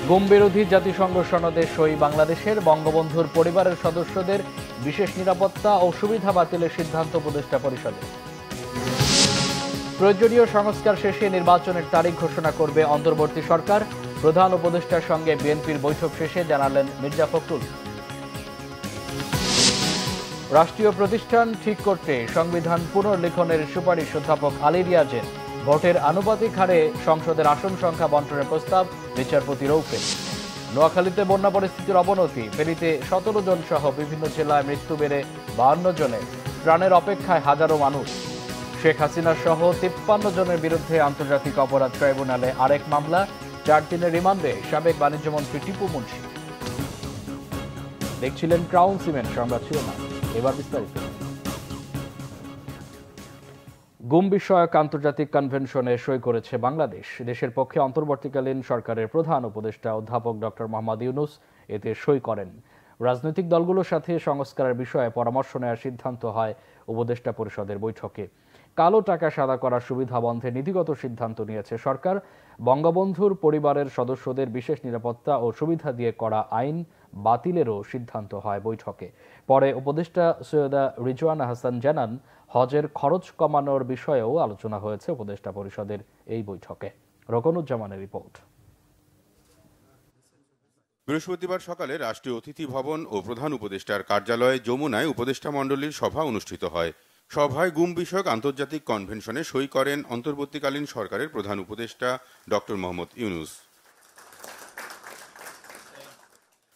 গুম বিরোধী জাতিসংঘ সনদে সই বাংলাদেশের। বঙ্গবন্ধুর পরিবারের সদস্যদের বিশেষ নিরাপত্তা ও সুবিধা বাতিলের সিদ্ধান্ত উপদেষ্টা পরিষদের। প্রয়োজনীয় সংস্কার শেষে নির্বাচনের তারিখ ঘোষণা করবে অন্তর্বর্তী সরকার। প্রধান উপদেষ্টার সঙ্গে বিএনপির বৈঠক শেষে জানালেন মির্জা ফখরুল। রাষ্ট্রীয় প্রতিষ্ঠান ঠিক করতে সংবিধান পুনর্লিখনের সুপারিশ অধ্যাপক আলী রিয়াজের। ভোটের আনুপাতিক হারে সংসদের আসন সংখ্যা বণ্টনের প্রস্তাব বিচারপতি রৌফের। নোয়াখালীতে বন্যা পরিস্থিতির অবনতি। ফেনীতে 17 জন সহ বিভিন্ন জেলায় মৃত্যু বেড়ে 52 জনে। ত্রাণের অপেক্ষায় হাজারো মানুষ। শেখ হাসিনা সহ 53 জনের বিরুদ্ধে আন্তর্জাতিক অপরাধ ট্রাইব্যুনালে আরেক মামলা। 4 দিনের রিমান্ডে সাবেক বাণিজ্যমন্ত্রী টিপু মুন্সি। দেখছিলেন ক্রাউন সিমেন্ট, সংবাদ শিরোনাম। এবার বিস্তারিত। গুম বিষয়ক আন্তর্জাতিক কনভেনশনে সই করেছে বাংলাদেশ। দেশের পক্ষে অন্তর্বর্তীকালীন সরকারের প্রধান উপদেষ্টা অধ্যাপক ডক্টর মোহাম্মদ ইউনূস এতে সই করেন। রাজনৈতিক দলগুলোর সাথে সংস্কারের বিষয়ে পরামর্শ নেওয়ার সিদ্ধান্ত হয় উপদেষ্টা পরিষদের বৈঠকে। কালো টাকা সাদা করার সুবিধা বন্ধে নীতিগত সিদ্ধান্ত নিয়েছে সরকার। বঙ্গবন্ধুর পরিবারের সদস্যদের বিশেষ নিরাপত্তা ও সুবিধা দিয়ে করা আইন বাতিলেরও সিদ্ধান্ত হয় বৈঠকে। পরে উপদেষ্টা সৈয়দা রিজওয়ানা হাসান জানান, হজের খরচ কমানোর বিষয়েও আলোচনা হয়েছে উপদেষ্টা পরিষদের এই বৈঠকে। রকনুজ্জামানের রিপোর্ট। বৃহস্পতিবার সকালে রাষ্ট্রীয় অতিথি ভবন ও প্রধান উপদেষ্টার কার্যালয়ে যমুনায় উপদেষ্টা মণ্ডলীর সভা অনুষ্ঠিত হয়। সভায় গুম বিষয়ক আন্তর্জাতিক কনভেনশনে সই করেন অন্তর্বর্তীকালীন সরকারের প্রধান উপদেষ্টা ডক্টর মোহাম্মদ ইউনূস।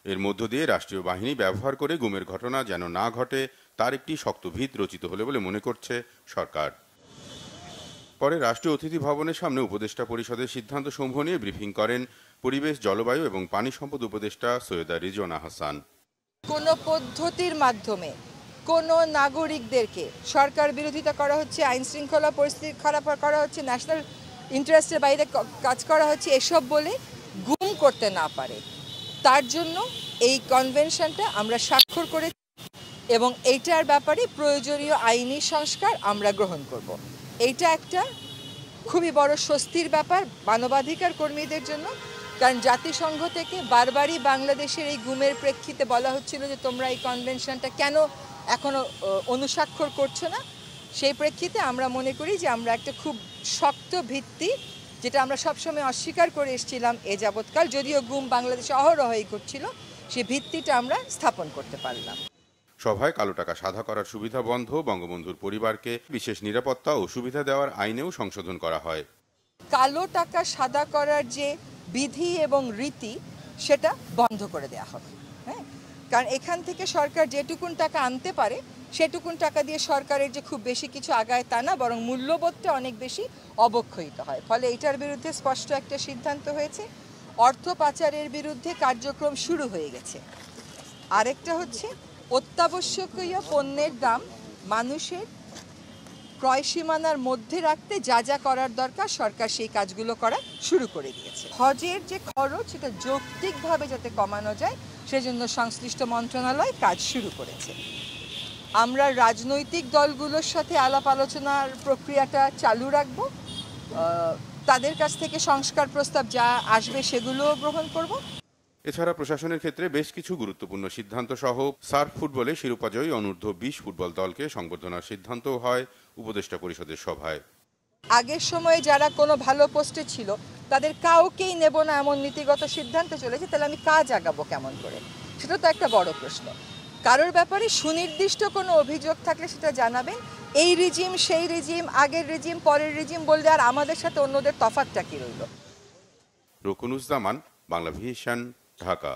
এর মধ্য দিয়ে রাষ্ট্রীয় বাহিনী ব্যবহার করে গুমের ঘটনা যেন না ঘটে তার একটি শক্ত ভিত রচিত হলে বলে মনে করছে সরকার। পরে রাষ্ট্রীয় অতিথি ভবনের সামনে উপদেষ্টা পরিষদের সিদ্ধান্ত সমূহ নিয়ে ব্রিফিং করেন পরিবেশ, জলবায়ু এবং পানি সম্পদ উপদেষ্টা সৈয়দা রিজওয়ানা হাসান। কোন পদ্ধতির মাধ্যমে কোন নাগরিকদেরকে সরকার বিরোধিতা করা হচ্ছে, আইন শৃঙ্খলা পরিস্থিতি খারাপ করা হচ্ছে, ন্যাশনাল ইন্টারেস্টের বাইরে কাজ করা হচ্ছে, এসব বলে গুম করতে না পারে, তার জন্য এই কনভেনশনটা আমরা স্বাক্ষর করে এবং এইটার ব্যাপারে প্রয়োজনীয় আইনি সংস্কার আমরা গ্রহণ করব। এইটা একটা খুবই বড় স্বস্তির ব্যাপার মানবাধিকার কর্মীদের জন্য, কারণ জাতিসংঘ থেকে বারবারই বাংলাদেশের এই গুমের প্রেক্ষিতে বলা হচ্ছিল যে তোমরা এই কনভেনশনটা কেন এখনো অনুস্বাক্ষর করছো না। সেই প্রেক্ষিতে আমরা মনে করি যে আমরা একটা খুব শক্ত ভিত্তি, যেটা আমরা সবসময় অস্বীকার করে এসেছিলাম এ যাবৎকাল, যদিও গুম বাংলাদেশে অহরহই করছিল, সেই ভিত্তিটা আমরা স্থাপন করতে পারলাম। সভায় কালো টাকা সাদা করার সুবিধা বন্ধ, বঙ্গবন্ধুর পরিবারকে বিশেষ নিরাপত্তা ও সুবিধা দেওয়ার আইনেও সংশোধন করা হয়। কালো টাকা সাদা করার যে বিধি এবং রীতি সেটা বন্ধ করে দেওয়া হবে। হ্যাঁ, কারণ এখান থেকে সরকার যেটুকুন টাকা আনতে পারে সেটুকুন টাকা দিয়ে সরকারের যে খুব বেশি কিছু আগায় তা না, বরং মূল্যবোধটা অনেক বেশি অবক্ষয়িত হয়। ফলে এটার বিরুদ্ধে স্পষ্ট একটা সিদ্ধান্ত হয়েছে। অর্থ পাচারের বিরুদ্ধে কার্যক্রম শুরু হয়ে গেছে। আরেকটা হচ্ছে অত্যাবশ্যকীয় পণ্যের দাম মানুষের ক্রয় সীমানার মধ্যে রাখতে যা যা করার দরকার সরকার সেই কাজগুলো করা শুরু করে দিয়েছে। হজের যে খরচ সেটা যৌক্তিকভাবে যাতে কমানো যায় সেজন্য সংশ্লিষ্ট মন্ত্রণালয় কাজ শুরু করেছে। আমরা রাজনৈতিক দলগুলোর সাথে আলাপ আলোচনার প্রক্রিয়াটা চালু রাখব। তাদের কাছ থেকে সংস্কার প্রস্তাব যা আসবে সেগুলোও গ্রহণ করব। এছাড়া প্রশাসনের ক্ষেত্রে বেশ কিছু গুরুত্বপূর্ণ সিদ্ধান্ত সহ সার্ক ফুটবলে শিরোপাজয়ী অনূর্ধ্ব 20 ফুটবল দলকে সংবর্ধনার সিদ্ধান্তও হয় উপদেষ্টা পরিষদের সভায়। আগের সময়ে যারা কোনো ভালো পোস্টে ছিল তাদের কাউকেই নেব না এমন নীতিগত সিদ্ধান্ত চলেছে, তাহলে আমি কাজ আগাবো কেমন করে, সেটা তো একটা বড় প্রশ্ন। কারোর ব্যাপারে সুনির্দিষ্ট কোনো অভিযোগ থাকলে সেটা জানাবেন। এই রিজিম, সেই রিজিম, আগের রিজিম, পরের রিজিম বললে আর আমাদের সাথে অন্যদের তফাৎটা কি রইল। রকনুজ্জামান, বাংলা ভিশন, ঢাকা।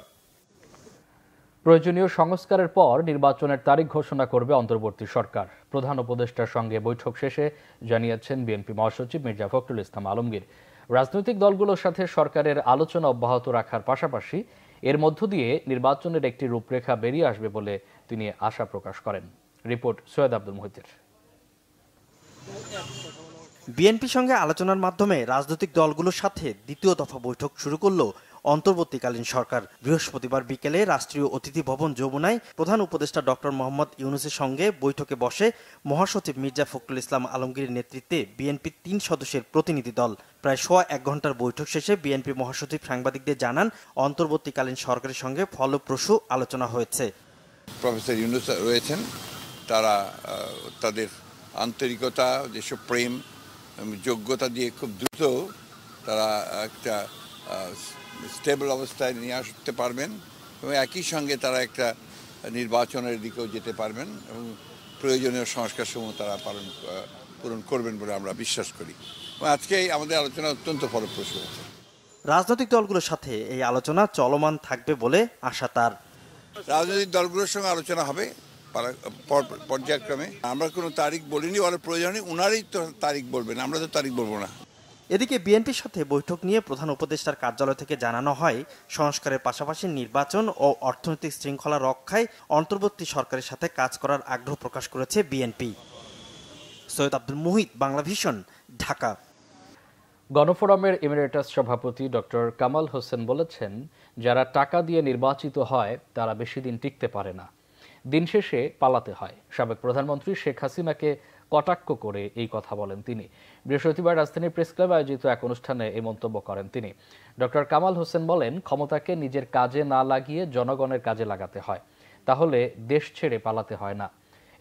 প্রয়োজনীয় সংস্কারের পর নির্বাচনের তারিখ ঘোষণা করবে অন্তর্বর্তী সরকার। প্রধান উপদেষ্টার সঙ্গে বৈঠক শেষে জানিয়েছেন বিএনপি মহাসচিব মির্জা ফখরুল ইসলাম আলমগীর। রাজনৈতিক দলগুলোর সাথে সরকারের আলোচনা অব্যাহত রাখার পাশাপাশি এর মধ্য দিয়ে নির্বাচনের একটি রূপরেখা বেরিয়ে আসবে বলে তিনি আশা প্রকাশ করেন। রিপোর্ট সৈয়দ আব্দুল মুহিতের। বিএনপির সঙ্গে আলোচনার মাধ্যমে রাজনৈতিক দলগুলোর সাথে দ্বিতীয় দফা বৈঠক শুরু করলো অন্তর্বর্তীকালীন সরকার। বৃহস্পতিবার বিকেলে রাষ্ট্রীয় অতিথি ভবন যমুনায় প্রধান উপদেষ্টা ডক্টর মোহাম্মদ ইউনূসের সঙ্গে বৈঠকে বসে মহাসচিব মির্জা ফখরুল ইসলাম আলমগীরের নেতৃত্বে বিএনপির 3 সদস্যের প্রতিনিধি দল। প্রায় 1.25 ঘন্টার বৈঠক শেষে বিএনপি মহাসচিব সাংবাদিকদের জানান, অন্তর্বর্তীকালীন সরকারের সঙ্গে ফলপ্রসূ আলোচনা হয়েছে। প্রফেসর ইউনূস রয়েছেন, তারা তাদের আন্তরিকতা, যেসব প্রেম যোগ্যতা দিয়ে খুব দ্রুত তারা একটা স্টেবল অবস্থায় নিয়ে আসতে পারবেন এবং একই সঙ্গে তারা একটা নির্বাচনের দিকেও যেতে পারবেন এবং প্রয়োজনীয় সংস্কারসমূহ তারা পূরণ করবেন বলে আমরা বিশ্বাস করি। আজকে আমাদের আলোচনা অত্যন্ত ফলপ্রসূ হয়েছে। রাজনৈতিক দলগুলোর সাথে এই আলোচনা চলমান থাকবে বলে আশা তার। রাজনৈতিক দলগুলোর সঙ্গে আলোচনা হবে পর্যায়ক্রমে। আমরা কোনো তারিখ বলিনি, ওরা প্রয়োজনে ওনারই তো তারিখ বলবেন, আমরা তো তারিখ বলবো না। এদিকে বিএনপির সাথে বৈঠক নিয়ে প্রধান উপদেষ্টার কার্যালয় থেকে জানানো হয়, সংস্কারের পাশাপাশি নির্বাচন ও অর্থনৈতিক শৃঙ্খলা রক্ষায় অন্তর্বর্তী সরকারের সাথে কাজ করার আগ্রহ প্রকাশ করেছে বিএনপি। সৈয়দ আব্দুল মুহিত, বাংলা ভিশন, ঢাকা। গণফোরামের এমিরেটাস সভাপতি ডক্টর কামাল হোসেন বলেছেন, যারা টাকা দিয়ে নির্বাচিত হয় তারা বেশি দিন টিকতে পারে না, দিন শেষে পালাতে হয়। সাবেক প্রধানমন্ত্রী শেখ হাসিনাকে কটাক্ষ করে এই কথা বলেন তিনি। বৃহস্পতিবার রাজধানীর প্রেস ক্লাবে আয়োজিত এক অনুষ্ঠানে এই মন্তব্য করেন তিনি। ডক্টর কামাল হোসেন বলেন, ক্ষমতাকে নিজের কাজে না লাগিয়ে জনগণের কাজে লাগাতে হয়, তাহলে দেশ ছেড়ে পালাতে হয় না।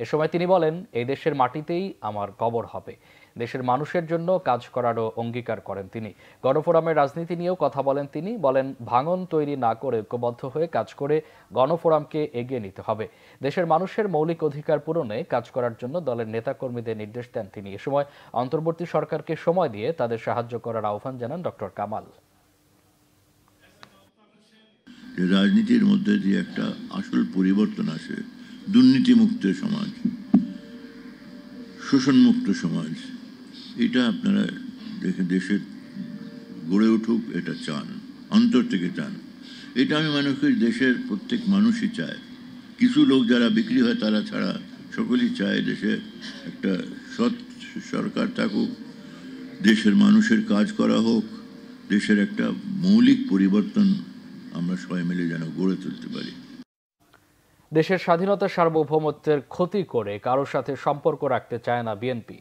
এ সময় তিনি বলেন, এই দেশের মাটিতেই আমার কবর হবে। দেশের মানুষের জন্য কাজ করারও অঙ্গীকার করেন তিনি। গণফোরামের রাজনীতি নিয়েও কথা বলেন তিনি। বলেন, ভাঙন তৈরি না করে ঐক্যবদ্ধ হয়ে কাজ করে গণফোরামকে এগিয়ে নিতে হবে। দেশের মানুষের মৌলিক অধিকার পূরণে কাজ করার জন্য দলের নেতাকর্মীদের নির্দেশ দেন তিনি। এ সময় অন্তর্বর্তী সরকারকে সময় দিয়ে তাদের সাহায্য করার আহ্বান জানান ডক্টর কামাল। রাজনীতির মধ্যে যে একটা আসল পরিবর্তন আসে, দুর্নীতিমুক্ত সমাজ, শোষণমুক্ত সমাজ, এটা আপনারা দেখে দেশে গড়ে উঠুক, এটা চান, অন্তর থেকে চান। এটা আমি মনে করি দেশের প্রত্যেক মানুষই চায়। কিছু লোক যারা বিক্রি হয় তারা ছাড়া সকলেই চায় দেশে একটা সৎ সরকার থাকুক, দেশের মানুষের কাজ করা হোক, দেশের একটা মৌলিক পরিবর্তন আমরা সবাই মিলে যেন গড়ে তুলতে পারি। দেশের স্বাধীনতা সার্বভৌমত্বের ক্ষতি করে কারোর সাথে সম্পর্ক রাখতে চায় না বিএনপি,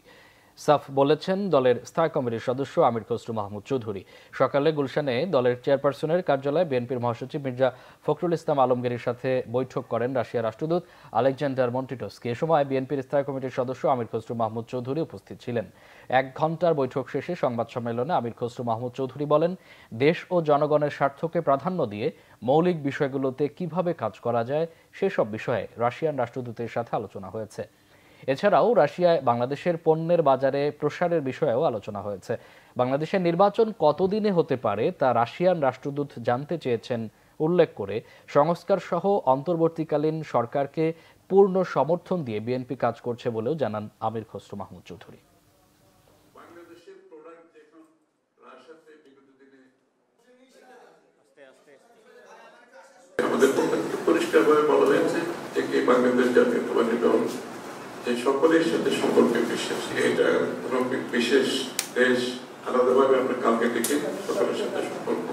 সাফ বলেছেন দলের স্থায়ী কমিটির সদস্য আমির খসরু মাহমুদ চৌধুরী। সকালে গুলশানে দলের চেয়ারপারসনের কার্যালয়ে বিএনপির মহাসচিব মির্জা ফখরুল ইসলাম আলমগীরের সাথে বৈঠক করেন রাশিয়ার রাষ্ট্রদূত আলেকজান্ডার মন্টিটস্কি। এ সময় বিএনপির স্থায়ী কমিটির সদস্য আমির খসরু মাহমুদ চৌধুরী উপস্থিত ছিলেন। 1 ঘণ্টার বৈঠক শেষে সংবাদ সম্মেলনে আমির খসরু মাহমুদ চৌধুরী বলেন, দেশ ও জনগণের স্বার্থকে প্রাধান্য দিয়ে মৌলিক বিষয়গুলোতে কিভাবে কাজ করা যায় সেসব বিষয়ে রাশিয়ান রাষ্ট্রদূতের সাথে আলোচনা হয়েছে। এছাড়াও রাশিয়ায় বাংলাদেশের পণ্যের বাজারে প্রসারের বিষয়েও আলোচনা হয়েছে। বাংলাদেশের নির্বাচন কতদিনে হতে পারে তা রাশিয়ান রাষ্ট্রদূত জানতে চেয়েছেন উল্লেখ করে সংস্কার সহ অন্তর্বর্তীকালীন সরকারকে পূর্ণ সমর্থন দিয়ে বিএনপি কাজ করছে বলেও জানান আমির খসরু মাহমুদ চৌধুরী। আমাদের পরিষ্কারভাবে বলা হয়েছে যে বাংলাদেশ জাতীয়তাবাদী দল যে সকলের সাথে সম্পর্কে বিশ্বাস, এটা কোনো বিশেষ দেশ আলাদাভাবে আমরা কাউকে দেখে সকলের সাথে সম্পর্ক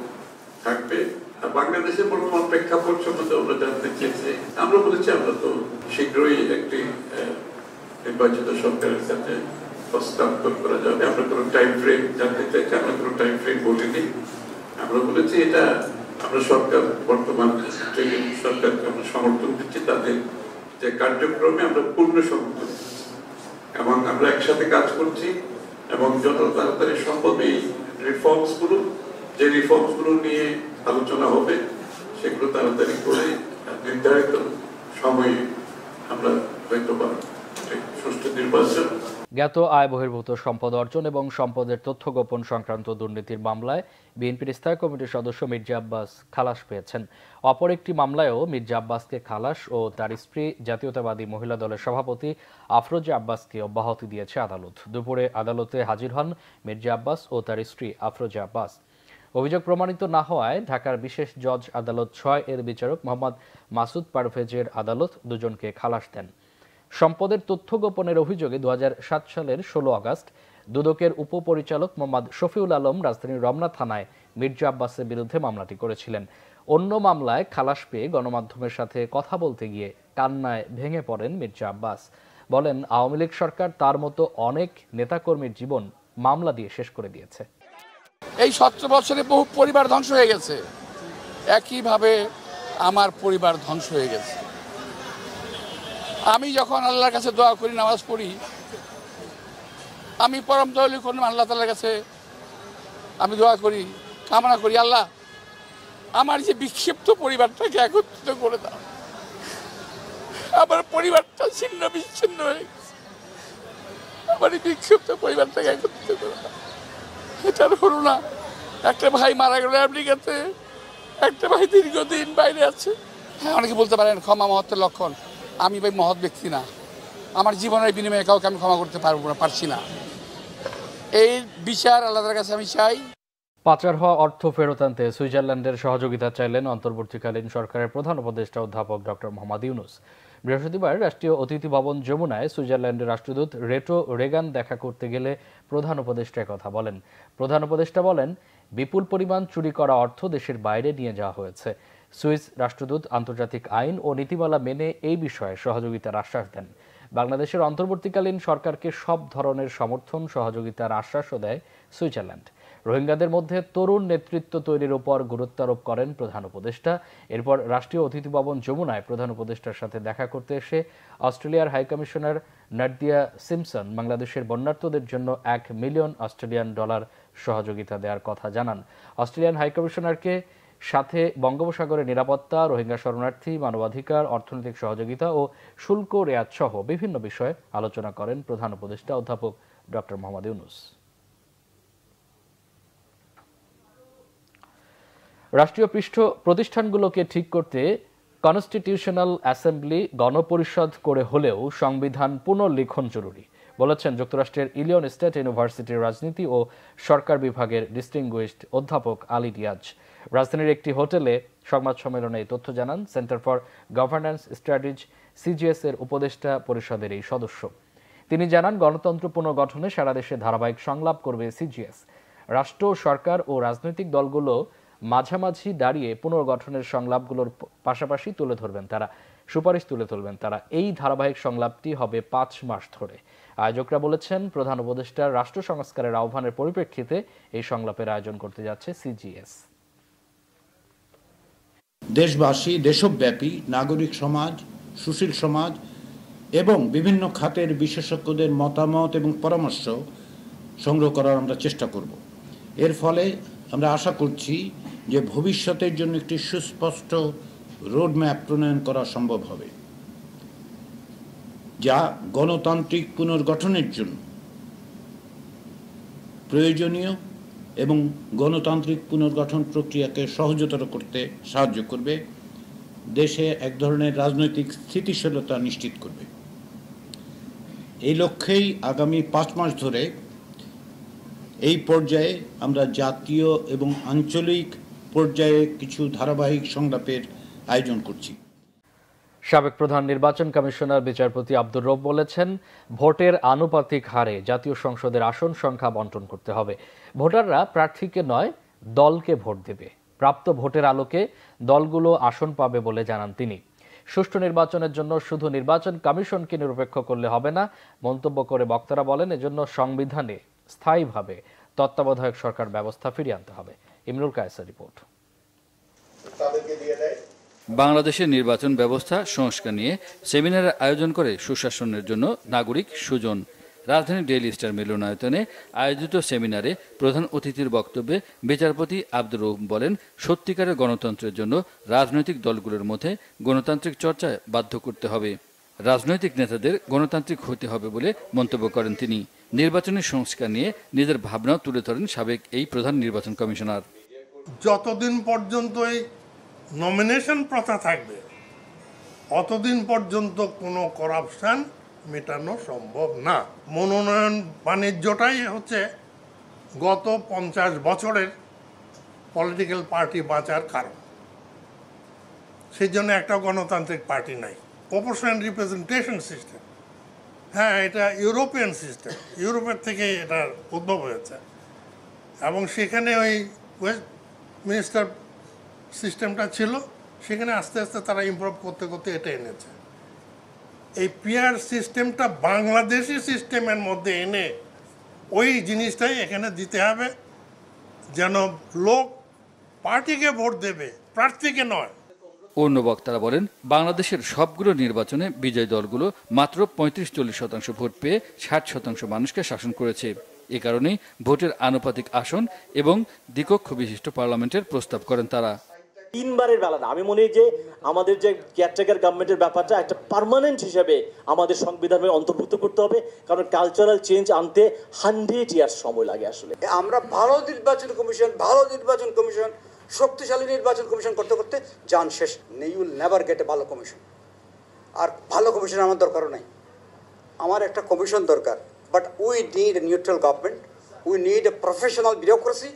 থাকবে। আর বাংলাদেশের বর্তমান প্রেক্ষাপট সম্বন্ধে আমরা জানতে চেয়েছি। আমরা বলেছি আমরা তো শীঘ্রই একটি নির্বাচিত সরকারের সাথে হস্তান্তর করা যাবে। আমরা কোনো টাইম ফ্রেম জানতে চাইছি, আমরা কোনো টাইম ফ্রেম বলিনি। আমরা বলেছি এটা আমরা সরকার, বর্তমান সরকারকে আমরা সমর্থন দিচ্ছি, তাদের যে কার্যক্রমে আমরা পূর্ণ সমর্থন এবং আমরা একসাথে কাজ করছি এবং যত তাড়াতাড়ি সম্ভব এই রিফর্মসগুলো নিয়ে আলোচনা হবে সেগুলো তাড়াতাড়ি করে নির্ধারিত সময়ে আমরা হয়তো বা সুষ্ঠু নির্বাচন। জ্ঞাত আয় বহির্ভূত সম্পদ অর্জন এবং সম্পদের তথ্য গোপন সংক্রান্ত দুর্নীতির মামলায় বিএনপির স্থায়ী কমিটির সদস্য মির্জা আব্বাস খালাস পেয়েছেন। অপর একটি মামলায়ও মির্জা আব্বাসকে খালাস ও তার স্ত্রী জাতীয়তাবাদী মহিলা দলের সভাপতি আফরোজা আব্বাসকে অব্যাহতি দিয়েছে আদালত। দুপুরে আদালতে হাজির হন মির্জা আব্বাস ও তার স্ত্রী আফরোজা আব্বাস। অভিযোগ প্রমাণিত না হওয়ায় ঢাকার বিশেষ জজ আদালত 6 এর বিচারক মোহাম্মদ মাসুদ পারভেজের আদালত দুজনকে খালাস দেন। সম্পদের তথ্য গোপনের অভিযোগে 2007 সালের 16 আগস্ট দুদকের উপপরিচালক মোহাম্মদ শফিউল আলম রাজধানীর রমনা থানায় মির্জা আব্বাসের বিরুদ্ধে মামলাটি করেছিলেন। অন্য মামলায় খালাস পেয়ে গণমাধ্যমের সাথে কথা বলতে গিয়ে কান্নায় ভেঙে পড়েন মির্জা আব্বাস। বলেন, আওয়ামী লীগ সরকার তার মতো অনেক নেতাকর্মীর জীবন মামলা দিয়ে শেষ করে দিয়েছে। এই 17 বছরে বহু পরিবার ধ্বংস হয়ে গেছে, একইভাবে আমার পরিবার ধ্বংস হয়ে গেছে। আমি যখন আল্লাহর কাছে দোয়া করি, নামাজ পড়ি, আমি পরম দয়ালু করলাম আল্লাহ তাআলার কাছে আমি দোয়া করি, কামনা করি, আল্লাহ আমার যে বিক্ষিপ্ত পরিবারটাকে একত্রিত করে দাও। আমার পরিবারটা ছিন্ন বিচ্ছিন্ন হয়ে গেছে, আমার এই বিক্ষিপ্ত পরিবারটাকে একত্রিত করে দাও। এটার হলো না। একটা ভাই মারা গেল আমেরিকাতে, একটা ভাই দীর্ঘদিন বাইরে আছে। হ্যাঁ, অনেকে বলতে পারেন ক্ষমা মহত্বের লক্ষণ। আমি ভাই মহৎ ব্যক্তি না, আমার জীবনের বিনিময়ে কাউকে আমি ক্ষমা করতে পারছি না। এই বিচার আল্লাহর কাছে আমি চাই। পাচার হওয়া অর্থ ফেরত আনতে সুইজারল্যান্ডের সহযোগিতা চাইলেন অন্তর্বর্তীকালীন সরকারের প্রধান উপদেষ্টা অধ্যাপক ডক্টর মোহাম্মদ ইউনূস। বৃহস্পতিবার রাষ্ট্রীয় অতিথি ভবন যমুনায় সুইজারল্যান্ডের রাষ্ট্রদূত রেটো রেগান দেখা করতে গেলে প্রধান উপদেষ্টা কথা বলেন। প্রধান উপদেষ্টা বলেন, বিপুল পরিমাণ চুরি করা অর্থ দেশের বাইরে নিয়ে যাওয়া হয়েছে। সুইস রাষ্ট্রদূত আন্তর্জাতিক আইন ও নীতিমালা মেনে এই বিষয়ে সহযোগিতার আশ্বাস দেন। বাংলাদেশের অন্তর্বর্তীকালীন সরকারকে সব ধরনের সমর্থন সহযোগিতার আশ্বাসও দেয় সুইজারল্যান্ড। রোহিঙ্গাদের মধ্যে তরুণ নেতৃত্ব তৈরির উপর গুরুত্ব আরোপ করেন প্রধান উপদেষ্টা। এরপর রাষ্ট্রীয় অতিথি ভবন যমুনায় প্রধান উপদেষ্টার সাথে দেখা করতে এসে অস্ট্রেলিয়ার হাইকমিশনার নাদিয়া সিমপসন বাংলাদেশের বন্যার্তদের জন্য $1 মিলিয়ন সহযোগিতা দেওয়ার কথা জানান। অস্ট্রেলিয়ান হাইকমিশনারকে সাথে বঙ্গোপসাগরের নিরাপত্তা, রোহিঙ্গা শরণার্থী, মানবাধিকার, অর্থনৈতিক সহযোগিতা ও শুল্ক রেয়াত সহ বিভিন্ন বিষয়ে আলোচনা করেন প্রধান উপদেষ্টা অধ্যাপক ডক্টর মোহাম্মদ ইউনূস। রাষ্ট্রীয় প্রতিষ্ঠানগুলোকে ঠিক করতে কনস্টিটিউশনাল অ্যাসেম্বলি গণপরিষদ করে হলেও সংবিধান পুনর্লিখন জরুরি বলেছেন যুক্তরাষ্ট্রের ইলিয়ন স্টেট ইউনিভার্সিটির রাজনীতি ও সরকার বিভাগের ডিস্টিংগুইশড অধ্যাপক আলী রিয়াজ। রাজধানীর একটি হোটেলে সংবাদ সম্মেলনে এই তথ্য জানান centre for governance strategy CGS এর উপদেষ্টা পরিষদের এই সদস্য। তিনি জানান, গণতন্ত্র পুনর্গঠনে সারা দেশে ধারাবাহিক সংলাপ করবে সিজিএস। রাষ্ট্র, সরকার ও রাজনৈতিক দলগুলো মাঝামাঝি দাঁড়িয়ে পুনর্গঠনের সংলাপগুলোর পাশাপাশি তুলে ধরবেন তারা, সুপারিশ তুলে ধরবেন তারা। এই ধারাবাহিক সংলাপটি হবে 5 মাস ধরে। আয়োজকরা বলেছেন, প্রধান উপদেষ্টার রাষ্ট্র সংস্কারের আহ্বানের পরিপ্রেক্ষিতে এই সংলাপের আয়োজন করতে যাচ্ছে সিজিএস। দেশবাসী, দেশব্যাপী নাগরিক সমাজ, সুশীল সমাজ এবং বিভিন্ন খাতের বিশেষজ্ঞদের মতামত এবং পরামর্শ সংগ্রহ করার আমরা চেষ্টা করব। এর ফলে আমরা আশা করছি যে ভবিষ্যতের জন্য একটি সুস্পষ্ট রোডম্যাপ প্রণয়ন করা সম্ভব হবে, যা গণতান্ত্রিক পুনর্গঠনের জন্য প্রয়োজনীয় এবং গণতান্ত্রিক পুনর্গঠন প্রক্রিয়াকে সহজতর করতে সাহায্য করবে, দেশে এক ধরনের রাজনৈতিক স্থিতিশীলতা নিশ্চিত করবে। এই লক্ষ্যেই আগামী 5 মাস ধরে এই পর্যায়ে আমরা জাতীয় এবং আঞ্চলিক পর্যায়ে কিছু ধারাবাহিক সংলাপের আয়োজন করছি। সাবেক প্রধান নির্বাচন কমিশনার বিচারপতি আব্দুর রব বলেছেন, ভোটের আনুপাতিক হারে জাতীয় সংসদের আসন সংখ্যা বণ্টন করতে হবে। ভোটাররা প্রার্থীকে নয়, দলকে ভোট দেবে। প্রাপ্ত ভোটের আলোকে দলগুলো আসন পাবে বলে জানান তিনি। সুষ্ঠু নির্বাচনের জন্য শুধু নির্বাচন কমিশনকে নিরপেক্ষ করলে হবে না মন্তব্য করে বক্তারা বলেন, এজন্য সংবিধানে স্থায়ীভাবে তত্ত্বাবধায়ক সরকার ব্যবস্থা ফিরিয়ে আনতে হবে। ইমরুল কায়েসের রিপোর্ট। বাংলাদেশের নির্বাচন ব্যবস্থা সংস্কার নিয়ে সেমিনারের আয়োজন করে সুশাসনের জন্য নাগরিক সুজন। রাজধানীর ডেইলি স্টার মিলনায়তনে আয়োজিত সেমিনারে প্রধান অতিথির বক্তব্যে বিচারপতি আব্দুর রউফ বলেন, সত্যিকারের গণতন্ত্রের জন্য রাজনৈতিক দলগুলোর মধ্যে গণতান্ত্রিক চর্চায় বাধ্য করতে হবে। রাজনৈতিক নেতাদের গণতান্ত্রিক হতে হবে বলে মন্তব্য করেন তিনি। নির্বাচনের সংস্কার নিয়ে নিজের ভাবনাও তুলে ধরেন সাবেক এই প্রধান নির্বাচন কমিশনার। যতদিন পর্যন্ত এই নমিনেশন প্রথা থাকবে, অতদিন পর্যন্ত কোনো করাপশন মেটানো সম্ভব না। মনোনয়ন বাণিজ্যটাই হচ্ছে গত 50 বছরের পলিটিক্যাল পার্টি বাঁচার কারণ। সেই জন্য একটা গণতান্ত্রিক পার্টি নাই। প্রপোর্শনাল রিপ্রেজেন্টেশন সিস্টেম, হ্যাঁ, এটা ইউরোপিয়ান সিস্টেম, ইউরোপের থেকে এটার উদ্ভব হয়েছে এবং সেখানে ওই ওয়েস্টমিনিস্টার সিস্টেমটা ছিল, সেখানে আস্তে আস্তে তারা ইমপ্রুভ করতে করতে এটা এনেছে। এই পিআর সিস্টেমটা বাংলাদেশি সিস্টেমের মধ্যে এনে ওই জিনিসটাই এখানে দিতে হবে যেন লোক পার্টিকে ভোট দেবে, প্রার্থীকে নয়। অন্য বক্তারা বলেন, বাংলাদেশের সবগুলো নির্বাচনে বিজয়ী দলগুলো মাত্র 35-40% ভোট পেয়ে 60% মানুষকে শাসন করেছে। এ কারণেই ভোটের আনুপাতিক আসন এবং দ্বিকক্ষ বিশিষ্ট পার্লামেন্টের প্রস্তাব করেন তারা। তিনবারের বেলা না, আমি মনে করি যে আমাদের যে কেয়ারটেকার গভর্নমেন্টের ব্যাপারটা একটা পার্মানেন্ট হিসেবে আমাদের সংবিধানে অন্তর্ভুক্ত করতে হবে, কারণ কালচারাল চেঞ্জ আনতে 100 ইয়ার্স সময় লাগে। আসলে আমরা ভালো নির্বাচন কমিশন শক্তিশালী নির্বাচন কমিশন করতে করতে যান শেষ। You will never get a ভালো কমিশন। আর ভালো কমিশন আমার দরকারও নাই, আমার একটা কমিশন দরকার। But we need a neutral government, we need a professional bureaucracy,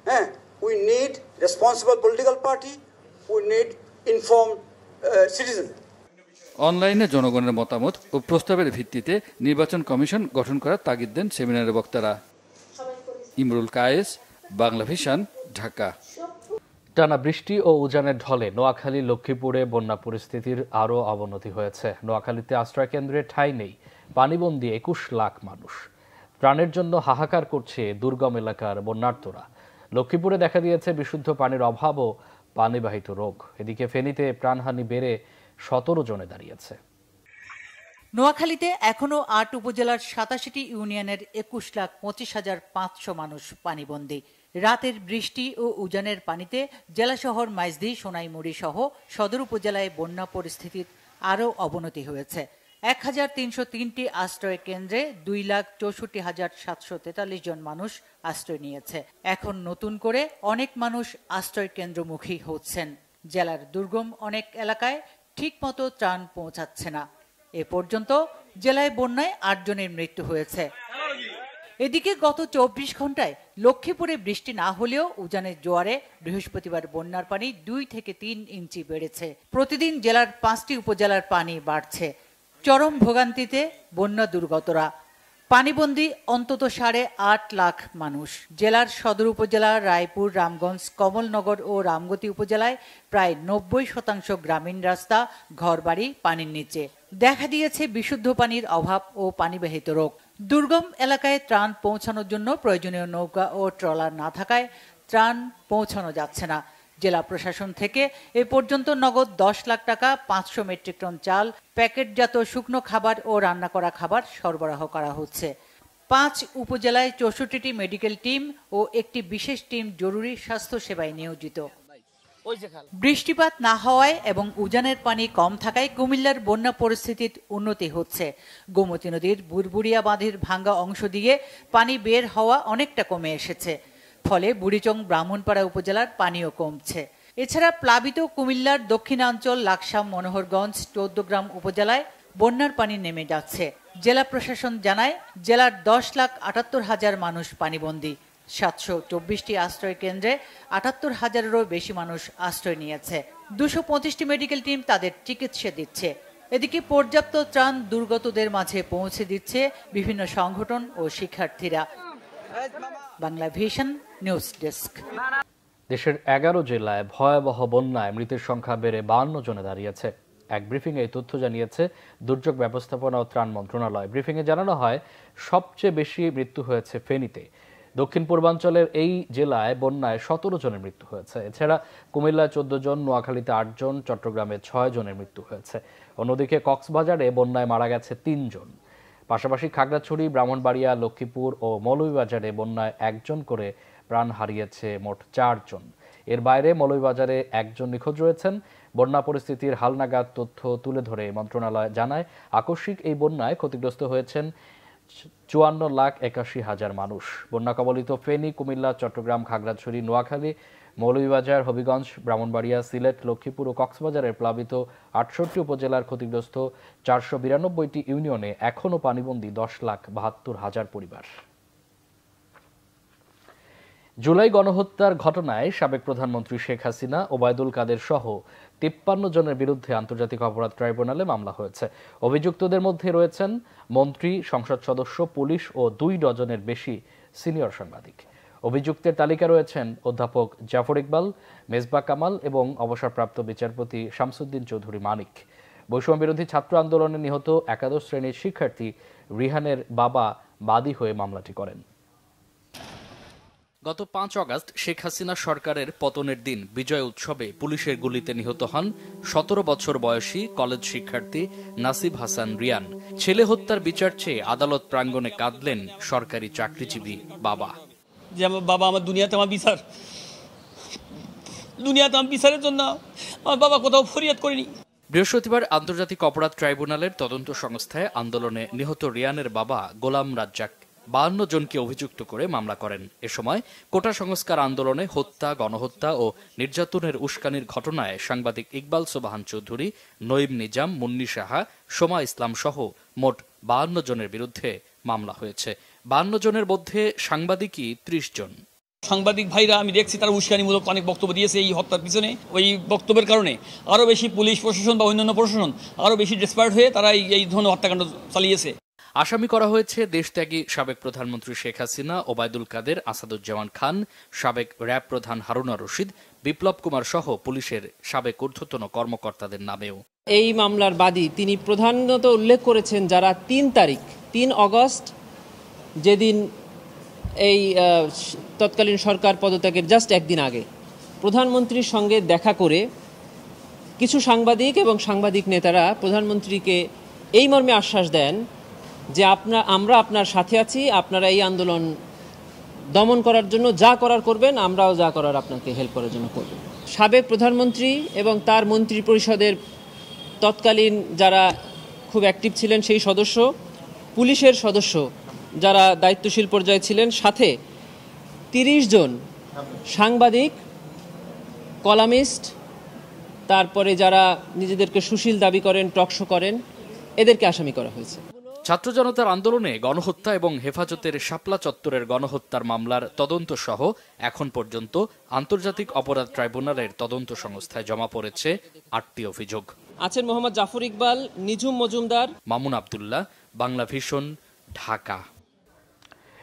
হ্যাঁ, we need responsible political party, we need informed citizen. অনলাইনে জনগণের মতামত ও প্রস্তাবের ভিত্তিতে নির্বাচন কমিশন গঠন করার তাগিদ দেন সেমিনারের বক্তারা। ইমরুল কায়েস, বাংলা ভিশন, ঢাকা। টানা বৃষ্টি ও উজানের ঢলে নোয়াখালী লক্ষ্মীপুরে বন্যা পরিস্থিতির আরও অবনতি হয়েছে। নোয়াখালীতে আশ্রয়কেন্দ্রে ঠাঁই নেই, পানিবন্দী 21 লাখ মানুষ। ত্রাণের জন্য হাহাকার করছে দুর্গম এলাকার বন্যার্তরা। লক্ষ্মীপুরে দেখা দিয়েছে বিশুদ্ধ পানির অভাব ও পানিবাহিত রোগ। এদিকে ফেনীতে প্রাণহানি বেড়ে 17 জনে দাঁড়িয়েছে। নোয়াখালীতে এখনো 8 উপজেলার 87টি ইউনিয়নের 21,25,500 মানুষ পানিবন্দী। রাতের বৃষ্টি ও উজানের পানিতে জেলা শহর মাইজদি, সোনাইমুড়ি সহ সদর উপজেলায় বন্যা পরিস্থিতির আরও অবনতি হয়েছে। 1303টি আশ্রয় কেন্দ্রে 2,64,743 জন মানুষ আশ্রয় নিয়েছে। এখন নতুন করে অনেক মানুষ আশ্রয় কেন্দ্রমুখী হচ্ছেন। জেলার দুর্গম অনেক এলাকায় ঠিকমতো ত্রাণ পৌঁছাচ্ছে না। এ পর্যন্ত জেলায় বন্যায় 8 জনের মৃত্যু হয়েছে। এদিকে গত 24 ঘন্টায় লক্ষ্মীপুরে বৃষ্টি না হলেও উজানের জোয়ারে বৃহস্পতিবার বন্যার পানি 2 থেকে 3 ইঞ্চি বেড়েছে। প্রতিদিন জেলার 5টি উপজেলার পানি বাড়ছে। চরম ভোগান্তিতে বন্যা দুর্গতরা। পানিবন্দী অন্তত 8.5 লাখ মানুষ। জেলার সদর উপজেলা, রায়পুর, রামগঞ্জ, কমলনগর ও রামগতি উপজেলায় প্রায় 90% গ্রামীণ রাস্তা, ঘরবাড়ি পানির নিচে। দেখা দিয়েছে বিশুদ্ধ পানির অভাব ও পানিবাহিত রোগ। দুর্গম এলাকায় ত্রাণ পৌঁছানোর জন্য প্রয়োজনীয় নৌকা ও ট্রলার না থাকায় ত্রাণ পৌঁছানো যাচ্ছে না। জেলা প্রশাসন থেকে এ পর্যন্ত নগদ 10 লাখ টাকা, 500 মেট্রিক টন চাল, প্যাকেটজাত শুকনো খাবার ও রান্না করা খাবার সরবরাহ করা হচ্ছে। 5 উপজেলায় 64টি মেডিকেল টিম ও একটি বিশেষ টিম জরুরি স্বাস্থ্য সেবায় নিয়োজিত। বৃষ্টিপাত না হওয়ায় এবং উজানের পানি কম থাকায় কুমিল্লার বন্যা পরিস্থিতির উন্নতি হচ্ছে। গোমতী নদীর বুড়বুড়িয়া বাঁধের ভাঙ্গা অংশ দিয়ে পানি বের হওয়া অনেকটা কমে এসেছে। ফলে বুড়িচং, ব্রাহ্মণপাড়া উপজেলার পানিও কমছে। এছাড়া প্লাবিত কুমিল্লার দক্ষিণাঞ্চল, লাকসাম, মনোহরগঞ্জ, 14 গ্রাম উপজেলায় বন্যার পানি নেমে যাচ্ছে। জেলা প্রশাসন জানায়, জেলার 10,78,000 মানুষ পানিবন্দী। 724টি আশ্রয় কেন্দ্রে 78,000-এরও বেশি মানুষ আশ্রয় নিয়েছে। 225টি মেডিকেল টিম তাদের চিকিৎসা দিচ্ছে। এদিকে পর্যাপ্ত ত্রাণ দুর্গতদের মাঝে পৌঁছে দিচ্ছে বিভিন্ন সংগঠন ও শিক্ষার্থীরা। Bangla vision news desk. দেশের 11 জেলায় ভয়াবহ বন্যায় মৃতের সংখ্যা বেড়ে 52 জনে দাঁড়িয়েছে। এক ব্রিফিংয়ে এই তথ্য জানিয়েছে দুর্যোগ ব্যবস্থাপনা ও ত্রাণ মন্ত্রণালয়। ব্রিফিংয়ে জানানো হয়, সবচেয়ে বেশি মৃত্যু হয়েছে ফেনীতে। দক্ষিণ পূর্বাঞ্চলের এই জেলায় বন্যায় 17 জনের মৃত্যু হয়েছে। এছাড়া কুমিল্লায় 14 জন, নোয়াখালীতে 8 জন, চট্টগ্রামে 6 জনের মৃত্যু হয়েছে। অন্যদিকে কক্সবাজারে বন্যায় মারা গেছে 3 জন। পাশাপাশি খাগড়াছড়ি, ব্রাহ্মণবাড়িয়া, লক্ষ্মীপুর ও মৌলভীবাজারে বন্যায় 1 জন করে প্রাণ হারিয়েছে মোট 4 জন। এর বাইরে মৌলভীবাজারে 1 জন নিখোঁজ রয়েছেন। বন্যা পরিস্থিতির হালনাগাদ তথ্য তুলে ধরে মন্ত্রণালয় জানায়, আকস্মিক এই বন্যায় ক্ষতিগ্রস্ত হয়েছেন 54,81,000 মানুষ। বন্যা কবলিত ফেনী, কুমিল্লা, চট্টগ্রাম, খাগড়াছড়ি, নোয়াখালী, মৌলভীবাজার, হবিগঞ্জ, ব্রাহ্মণবাড়িয়া, সিলেট, লক্ষ্মীপুর ও কক্সবাজারের প্লাবিত 68টি উপজেলার ক্ষতিগ্রস্ত 492টি ইউনিয়নে এখনও পানিবন্দী 10,72,000 পরিবার। জুলাই গণহত্যার ঘটনায় সাবেক প্রধানমন্ত্রী শেখ হাসিনা, ওবায়দুল কাদের সহ 53 জনের বিরুদ্ধে আন্তর্জাতিক অপরাধ ট্রাইব্যুনালে মামলা হয়েছে। অভিযুক্তদের মধ্যে রয়েছেন মন্ত্রী, সংসদ সদস্য, পুলিশ ও 2 ডজনের বেশি সিনিয়র সাংবাদিক। অভিযুক্তের তালিকা রয়েছেন অধ্যাপক জাফর ইকবাল, মেজবা কামাল এবং অবসরপ্রাপ্ত বিচারপতি শামসুদ্দিন চৌধুরী মানিক। বৈষম্য বিরোধী ছাত্র আন্দোলনে নিহত একাদশ শ্রেণীর শিক্ষার্থী রিহানের বাবা বাদী হয়ে মামলাটি করেন। গত 5 অগস্ট শেখ হাসিনা সরকারের পতনের দিন বিজয় উৎসবে পুলিশের গুলিতে নিহত হন 17 বছর বয়সী কলেজ শিক্ষার্থী নাসিব হাসান রিয়ান। ছেলে হত্যার বিচার চেয়ে আদালত প্রাঙ্গণে কাঁদলেন সরকারি চাকরিজীবী বাবা। যে আমার বাবা, আমার দুনিয়াতে আমার বিচার, দুনিয়াতে আমার বিচারের জন্য আমার বাবা কোথাও ফরিয়াদ করেনি। বৃহস্পতিবার আন্তর্জাতিক অপরাধ ট্রাইব্যুনালের তদন্ত সংস্থায় আন্দোলনে নিহত রিয়ানের বাবা গোলাম রাজ্জাক 52 জনকে অভিযুক্ত করে মামলা করেন। এ সময় কোটা সংস্কার আন্দোলনে হত্যা, গণহত্যা ও নির্যাতনের উস্কানির ঘটনায় সাংবাদিক ইকবাল সোবাহান চৌধুরী, নঈম নিজাম, মুন্নি সাহা, সোমা ইসলাম সহ মোট 52 জনের বিরুদ্ধে মামলা হয়েছে। 52 জনের মধ্যে সাংবাদিকই 30 জন। সাংবাদিক ভাইরা আমি দেখছি তারা উস্কানিমূলক অনেক বক্তব্য দিয়েছে এই হত্যার পিছনে। ওই বক্তব্যের কারণে আরও বেশি পুলিশ প্রশাসন বা অন্যান্য প্রশাসন আরও বেশি ডেসপায়ার্ড হয়ে তারা এই ধরনের হত্যাকাণ্ড চালিয়েছে। আসামি করা হয়েছে দেশত্যাগী সাবেক প্রধানমন্ত্রী শেখ হাসিনা, ওবায়দুল কাদের, আসাদুজ্জামান খান, সাবেক র্যাব প্রধান হারুনা রশিদ, বিপ্লব কুমার সহ পুলিশের সাবেক ঊর্ধ্বতন কর্মকর্তাদের নামেও। এই মামলার বাদী তিনি প্রধানত উল্লেখ করেছেন যারা 3 অগস্ট যেদিন এই তৎকালীন সরকার পদত্যাগের জাস্ট একদিন আগে প্রধানমন্ত্রীর সঙ্গে দেখা করে কিছু সাংবাদিক এবং সাংবাদিক নেতারা প্রধানমন্ত্রীকে এই মর্মে আশ্বাস দেন যে আমরা আপনার সাথে আছি, আপনারা এই আন্দোলন দমন করার জন্য যা করার করবেন, আমরাও যা করার আপনাকে হেল্প করার জন্য করব। সাবেক প্রধানমন্ত্রী এবং তার মন্ত্রী পরিষদের তৎকালীন যারা খুব অ্যাক্টিভ ছিলেন সেই সদস্য, পুলিশের সদস্য যারা দায়িত্বশীল পর্যায়ে ছিলেন, সাথে 30 জন সাংবাদিক, কলামিস্ট, তারপরে যারা নিজেদেরকে সুশীল দাবি করেন, টকশো করেন, এদেরকে আসামি করা হয়েছে। ছাত্র জনতার আন্দোলনে গণহত্যা এবং হেফাজতের শাপলা চত্বরের গণহত্যার মামলার তদন্ত সহ এখন পর্যন্ত আন্তর্জাতিক অপরাধ ট্রাইব্যুনালের তদন্ত সংস্থায় জমা পড়েছে 8টি অভিযোগ। আছেন মোহাম্মদ জাফর ইকবাল, নিঝুম মজুমদার, মামুন আবদুল্লাহ, বাংলা ভিশন, ঢাকা।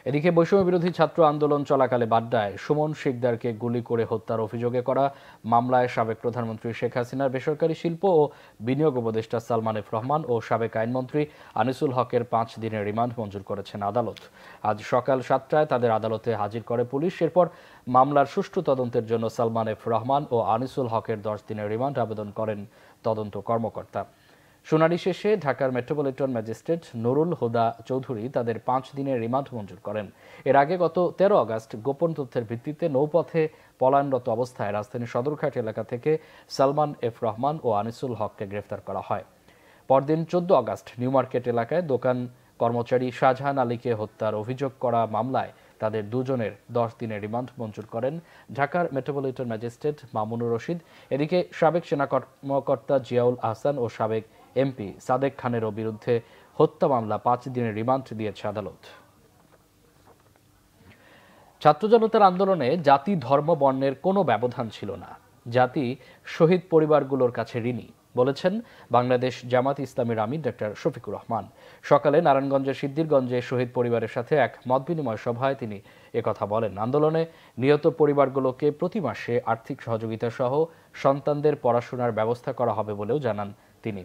এদিকে বৈষম্য বিরোধী ছাত্র আন্দোলন চলাকালে বাড্ডায় সুমন শিকদারকে গুলি করে হত্যার অভিযোগে করা মামলায় সাবেক প্রধানমন্ত্রী শেখ হাসিনার বেসরকারি শিল্প ও বিনিয়োগ উপদেষ্টা সালমান এফ রহমান ও সাবেক আইনমন্ত্রী আনিসুল হকের 5 দিনের রিমান্ড মঞ্জুর করেছেন আদালত। আজ সকাল 7টায় তাদের আদালতে হাজির করে পুলিশ। এরপর মামলার সুষ্ঠু তদন্তের জন্য সালমান এফ রহমান ও আনিসুল হকের 10 দিনের রিমান্ড আবেদন করেন তদন্ত কর্মকর্তা। শুনানি শেষে ঢাকার মেট্রোপলিটন ম্যাজিস্ট্রেট নুরুল হুদা চৌধুরী তাদের 5 দিনের রিমান্ড মঞ্জুর করেন। এর আগে গত 13 আগস্ট গোপন তথ্যের ভিত্তিতে নৌপথে পলায়নরত অবস্থায় রাজধানীর সদরঘাট এলাকা থেকে সালমান এফ রহমান ও আনিসুল হককে গ্রেফতার করা হয়। পরদিন 14 আগস্ট নিউ মার্কেট এলাকায় দোকান কর্মচারী শাহজাহান আলীকে হত্যার অভিযোগ করা মামলায় তাদের 2 জনের 10 দিনের রিমান্ড মঞ্জুর করেন ঢাকার মেট্রোপলিটন ম্যাজিস্ট্রেট মামুনুর রশিদ। এদিকে সাবেক সেনা কর্মকর্তা জিয়াউল আহসান ও সাবেক এমপি সাদেক খানেরও বিরুদ্ধে হত্যা মামলা 5 দিনের রিমান্ড দিয়েছে আদালত। ছাত্র জনতার আন্দোলনে জাতি, ধর্ম, বর্ণের কোনো ব্যবধান ছিল না। জাতি শহীদ পরিবারগুলোর কাছে ঋণী বলেছেন বাংলাদেশ জামাত ইসলামীর আমির ডক্টর শফিকুর রহমান। সকালে নারায়ণগঞ্জের সিদ্দিরগঞ্জে শহীদ পরিবারের সাথে এক মতবিনিময় সভায় তিনি একথা বলেন। আন্দোলনে নিহত পরিবারগুলোকে প্রতি মাসে আর্থিক সহযোগিতা সহ সন্তানদের পড়াশোনার ব্যবস্থা করা হবে বলেও জানান তিনি।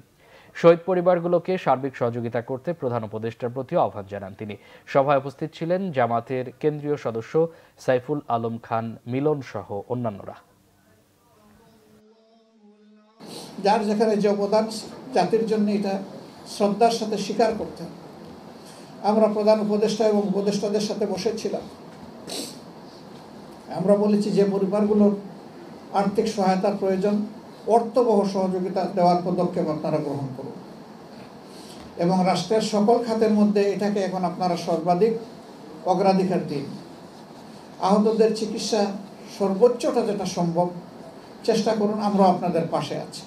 শহীদ পরিবারগুলোকে সার্বিক সহযোগিতা করতে প্রধান উপদেষ্টার প্রতি আহ্বান জানান তিনি। সভায় উপস্থিত ছিলেন জামাতের কেন্দ্রীয় সদস্য সাইফুল আলম খান মিলন সহ অন্যান্যরা। যার যেখানে যে অবদান জাতির জন্য এটা শ্রদ্ধার সাথে স্বীকার করতে, আমরা প্রধান উপদেষ্টা এবং উপদেষ্টাদের সাথে বসেছিলাম। আমরা বলেছি যে পরিবারগুলোর আর্থিক সহায়তার প্রয়োজন, অর্থবহ সহযোগিতা দেওয়ার পদক্ষেপ আপনারা গ্রহণ করুন এবং রাষ্ট্রের সকল খাতের মধ্যে এটাকে এখন আপনারা সর্বাধিক অগ্রাধিকার দিন। আহতদের চিকিৎসা সর্বোচ্চটা যেটা সম্ভব চেষ্টা করুন, আমরা আপনাদের পাশে আছি।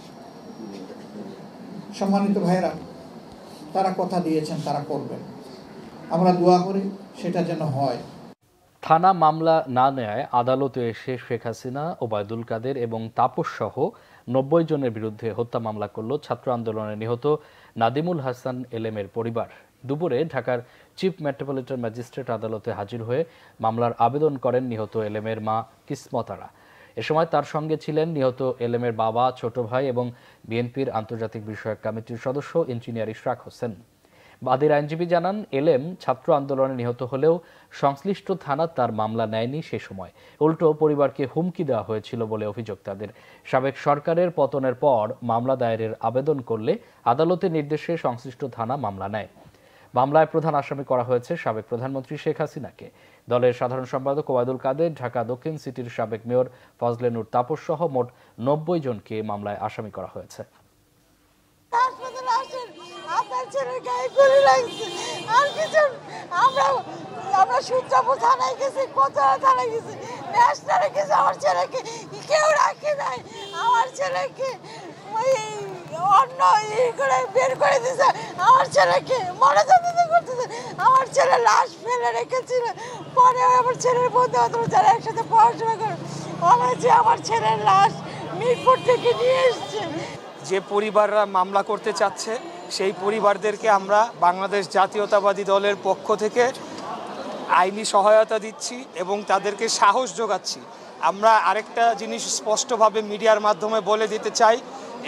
সম্মানিত ভাইরা, তারা কথা দিয়েছেন, তারা করবেন। আমরা দোয়া করি সেটা যেন হয়। থানা মামলা না নেয় আদালতে এসে শেখ হাসিনা, ওবায়দুল কাদের এবং তাপস সহ 90 জনের বিরুদ্ধে হত্যা মামলা করল ছাত্র আন্দোলনে নিহত নাদিমুল হাসান এলেমের পরিবার। দুপুরে ঢাকার চিফ মেট্রোপলিটন ম্যাজিস্ট্রেট আদালতে হাজির হয়ে মামলার আবেদন করেন নিহত এলেমের মা কিসমতারা। এ সময় তার সঙ্গে ছিলেন নিহত এলেমের বাবা, ছোট ভাই এবং বিএনপির আন্তর্জাতিক বিষয়ক কমিটির সদস্য ইঞ্জিনিয়ার ইশরাক হোসেন। বাদীর আইনজীবী জানান, এলএম ছাত্র আন্দোলনে নিহত হলেও সংশ্লিষ্ট থানা তার মামলা নেয়নি সে সময়। উল্টো পরিবারকে হুমকি দেওয়া হয়েছিল বলে অভিযোগ তাদের। সাবেক সরকারের পতনের পর মামলা দায়েরের আবেদন করলে আদালতের নির্দেশে সংশ্লিষ্ট থানা মামলা নেয়। মামলায় প্রধান আসামি করা হয়েছে সাবেক প্রধানমন্ত্রী শেখ হাসিনাকে। দলের সাধারণ সম্পাদক ওবায়দুল কাদের, ঢাকা দক্ষিণ সিটির সাবেক মেয়র ফজলে নূর তাপস সহ মোট 90 জনকে মামলায় আসামি করা হয়েছে। আমরা সূত্রাপুর থানায় গেছি, কোতোয়া থানায় গেছি, ন্যাশনালে গেছি, আমার ছেলেকে কেউ রাখে নাই। আমার ছেলেকে ওই অন্য করে বের করে দিছে, আমার ছেলেকে মনোজাতিতে করতেছে। আমার ছেলে লাশ ফেলে রেখেছিল। পরে আমার ছেলের বন্ধু বান্ধব যারা একসাথে পড়াশোনা করে বলেছে আমার ছেলের লাশ মিরপুর থেকে নিয়ে এসছে। যে পরিবাররা মামলা করতে চাচ্ছে সেই পরিবারদেরকে আমরা বাংলাদেশ জাতীয়তাবাদী দলের পক্ষ থেকে আইনি সহায়তা দিচ্ছি এবং তাদেরকে সাহস যোগাচ্ছি। আমরা আরেকটা জিনিস স্পষ্টভাবে মিডিয়ার মাধ্যমে বলে দিতে চাই,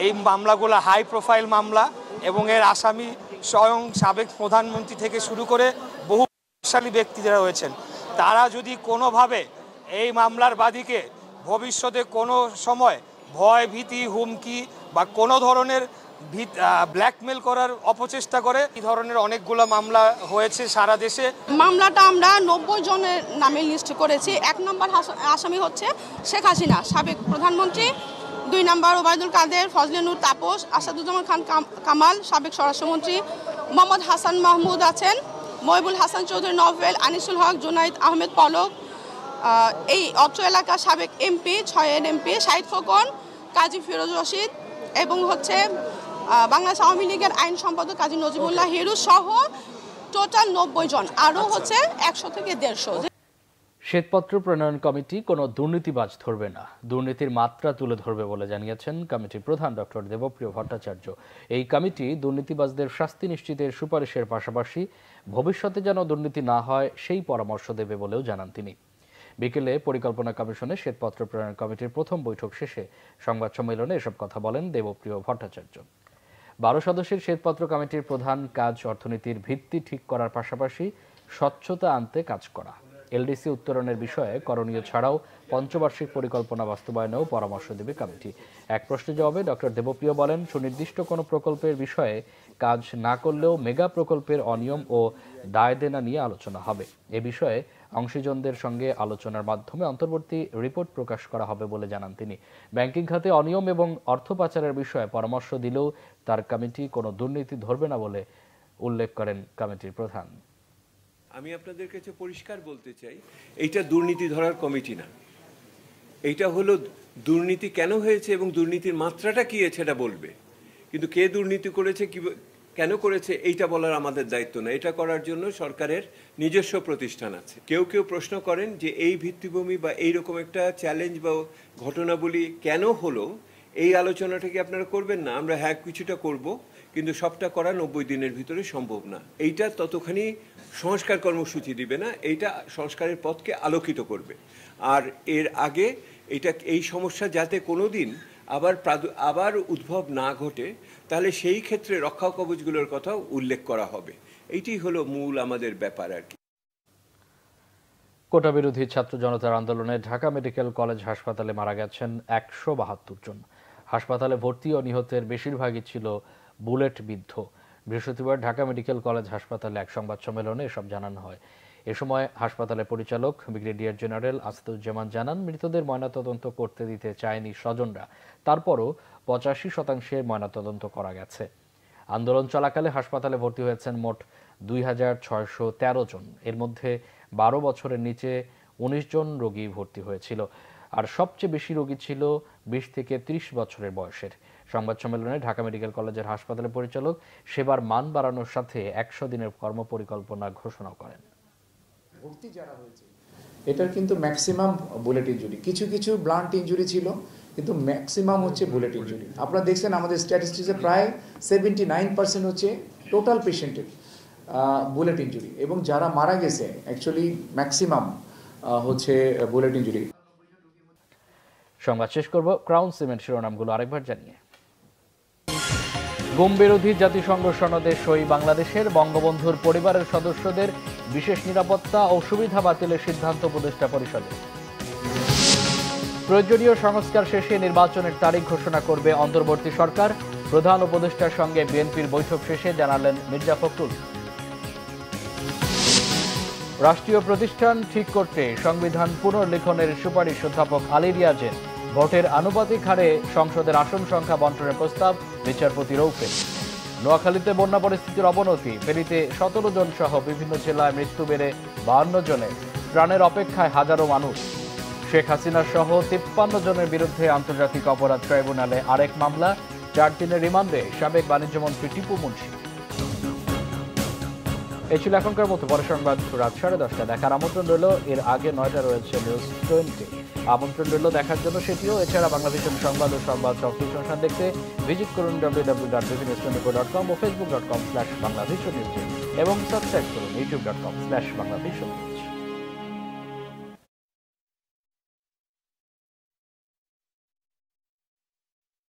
এই মামলাগুলো হাই প্রোফাইল মামলা এবং এর আসামি স্বয়ং সাবেক প্রধানমন্ত্রী থেকে শুরু করে বহু প্রভাবশালী ব্যক্তিরা রয়েছেন। তারা যদি কোনোভাবে এই মামলার বাদীকে ভবিষ্যতে কোনো সময় ভয়, ভীতি, হুমকি বা কোনো ধরনের ব্ল্যাকমেল করার অপচেষ্টা করে, এই ধরনের অনেকগুলো মামলা হয়েছে সারা দেশে। মামলাটা আমরা 90 জনের নামে লিস্ট করেছি। 1 নম্বর আসামি হচ্ছে শেখ হাসিনা সাবেক প্রধানমন্ত্রী, 2 নম্বর ওবায়দুল কাদের, ফজলে নূর তাপস, আসাদুজ্জামান খান কামাল সাবেক স্বরাষ্ট্রমন্ত্রী, মোহাম্মদ হাসান মাহমুদ আছেন, মহিবুল হাসান চৌধুরী নভেল, আনিসুল হক, জুনাইদ আহমেদ পলক, এই অত্র এলাকার সাবেক এমপি 6 এমপি শাহিদ খোকন, কাজী ফিরোজ রশিদ এবং হচ্ছে বাংলাদেশ আওয়ামী লীগের আইন সম্পাদক কাজী নজিবুল্লাহ হিরু সহ টোটাল 90 জন, আরও হচ্ছে 100 থেকে 150। শ্বেতপত্র প্রণয়ন কমিটি কোনো দুর্নীতিবাজ ধরবে না, দুর্নীতির মাত্রা তুলে ধরবে বলে জানিয়েছেন কমিটির প্রধান ডক্টর দেবপ্রিয় ভট্টাচার্য। এই কমিটি দুর্নীতিবাজদের শাস্তি নিশ্চিতের সুপারিশের পাশাপাশি ভবিষ্যতে যেন দুর্নীতি না হয় সেই পরামর্শ দেবে বলেও জানান তিনি। বিকেলে পরিকল্পনা কমিশনে শ্বেতপত্র প্রণয়ন কমিটির প্রথম বৈঠক শেষে সংবাদ সম্মেলনে এসব কথা বলেন দেবপ্রিয় ভট্টাচার্য। 12 সদস্যের শ্বেতপত্র কমিটির প্রধান কাজ অর্থনীতির ভিত্তি ঠিক করার পাশাপাশি স্বচ্ছতা আনতে কাজ করা, এলডিসি উত্তরণের বিষয়ে করণীয় ছাড়াও পঞ্চবার্ষিক পরিকল্পনা বাস্তবায়নেও পরামর্শ দেবে কমিটি। এক প্রশ্নের জবাবে ডক্টর দেবপ্রিয় বলেন, সুনির্দিষ্ট কোনো প্রকল্পের বিষয়ে কাজ না করলেও মেগা প্রকল্পের অনিয়ম ও দায় দেনা নিয়ে আলোচনা হবে। এ বিষয়ে অংশীজনদের সঙ্গে আলোচনার মাধ্যমে অন্তর্বর্তী রিপোর্ট প্রকাশ করা হবে বলে জানান তিনি। ব্যাংকিং খাতে অনিয়ম এবং অর্থ পাচারের বিষয়ে পরামর্শ দিলেও তার কমিটি কোনো দুর্নীতি ধরবে না বলে উল্লেখ করেন কমিটির প্রধান। আমি আপনাদের কাছে পরিষ্কার বলতে চাই, এইটা দুর্নীতি ধরার কমিটি না, এইটা হলো দুর্নীতি কেন হয়েছে এবং দুর্নীতির মাত্রাটা কি সেটা বলবে, কিন্তু কে দুর্নীতি করেছে, কি কেন করেছে এইটা বলার আমাদের দায়িত্ব না। এটা করার জন্য সরকারের নিজস্ব প্রতিষ্ঠান আছে। কেউ কেউ প্রশ্ন করেন যে এই ভিত্তিভূমি বা এইরকম একটা চ্যালেঞ্জ বা ঘটনাবলী কেন হলো, এই আলোচনাটা কি আপনারা করবেন না? আমরা হ্যাঁ কিছুটা করব, কিন্তু সবটা করা 90 দিনের ভিতরে সম্ভব না। এইটা ততখানি সংস্কার কর্মসূচি দিবে না, এইটা সংস্কারের পথকে আলোকিত করবে। আর এর আগে এই সমস্যা যাতে কোনোদিন আবার উদ্ভব না ঘটে, তাহলে সেই ক্ষেত্রে রক্ষা কবচগুলোর কথাও উল্লেখ করা হবে। এইটি হলো মূল আমাদের ব্যাপার আর কি। কোটা বিরোধী ছাত্র জনতার আন্দোলনে ঢাকা মেডিকেল কলেজ হাসপাতালে মারা গেছেন 172 জন। হাসপাতালে ভর্তি ও নিহতের বেশিরভাগই ছিল বুলেট বিদ্ধ। বৃহস্পতিবার ঢাকা মেডিকেল কলেজ হাসপাতালে এক সংবাদ সম্মেলনে এসব জানানো হয়। এ সময় হাসপাতালের পরিচালক ব্রিগেডিয়ার জেনারেল আসাদুজ্জামান জানান, মৃতদের ময়নাতদন্ত করতে দিতে চায়নি স্বজনরা, তারপরও 85% ময়নাতদন্ত করা গেছে। আন্দোলন চলাকালে হাসপাতালে ভর্তি হয়েছেন মোট 2613 জন। এর মধ্যে 12 বছরের নিচে 19 জন রোগী ভর্তি হয়েছিল, আর সবচেয়ে বেশি রোগী ছিল 20 থেকে 30 বছরের বয়সের। সংবাদ সম্মেলনে ঢাকা মেডিকেল কলেজের হাসপাতালের পরিচালক সেবার মান বাড়ানোর সাথে 100 দিনের কর্মপরিকল্পনা ঘোষণা করেন। ভর্তি যারা হয়েছে এটার কিন্তু ম্যাক্সিমাম বুলেট ইনজুরি, কিছু কিছু ব্লান্ট ইনজুরি ছিল, কিন্তু ম্যাক্সিমাম হচ্ছে বুলেট ইনজুরি। আপনারা দেখছেন আমাদের স্ট্যাটিস্টিক্সে প্রায় 79% হচ্ছে টোটাল পেশেন্টের বুলেট ইনজুরি, এবং যারা মারা গেছে অ্যাকচুয়ালি ম্যাক্সিমাম হচ্ছে বুলেট ইনজুরি। সংবাদ শেষ করব ক্রাউন সিমেন্ট শিরোনামগুলো আরেকবার জানিয়ে। গুম বিরোধী জাতিসংঘ সনদে সই বাংলাদেশের। বঙ্গবন্ধুর পরিবারের সদস্যদের বিশেষ নিরাপত্তা ও সুবিধা বাতিলের সিদ্ধান্ত উপদেষ্টা পরিষদের। প্রয়োজনীয় সংস্কার শেষে নির্বাচনের তারিখ ঘোষণা করবে অন্তর্বর্তী সরকার। প্রধান উপদেষ্টার সঙ্গে বিএনপির বৈঠক শেষে জানালেন মির্জা ফখরুল। রাষ্ট্রীয় প্রতিষ্ঠান ঠিক করতে সংবিধান পুনর্লিখনের সুপারিশ অধ্যাপক আলী রিয়াজের। ভোটের আনুপাতিক হারে সংসদের আসন সংখ্যা বণ্টনের প্রস্তাব বিচারপতি রৌফের। নোয়াখালীতে বন্যা পরিস্থিতির অবনতি। ফেনীতে 17 জন সহ বিভিন্ন জেলায় মৃত্যু বেড়ে 52 জনে। ত্রাণের অপেক্ষায় হাজারো মানুষ। শেখ হাসিনা সহ 53 জনের বিরুদ্ধে আন্তর্জাতিক অপরাধ ট্রাইব্যুনালে আরেক মামলা। 4 দিনের রিমান্ডে সাবেক বাণিজ্যমন্ত্রী টিপু মুন্সি। এই ছিল এখনকার মতো। পরে সংবাদ রাত 10:30 দেখার আমন্ত্রণ রইল। এর আগে 9টা রয়েছে নিউজ 20। আমন্ত্রণ রইল দেখার জন্য সেটিও। এছাড়া বাংলাভিশন সংবাদ ও সংবাদ সংশ্লেষণ দেখতে ভিজিট করুন www.bvnews24.com ও facebook.com/banglavision এবং সাবস্ক্রাইব করুন youtube.com/banglavision।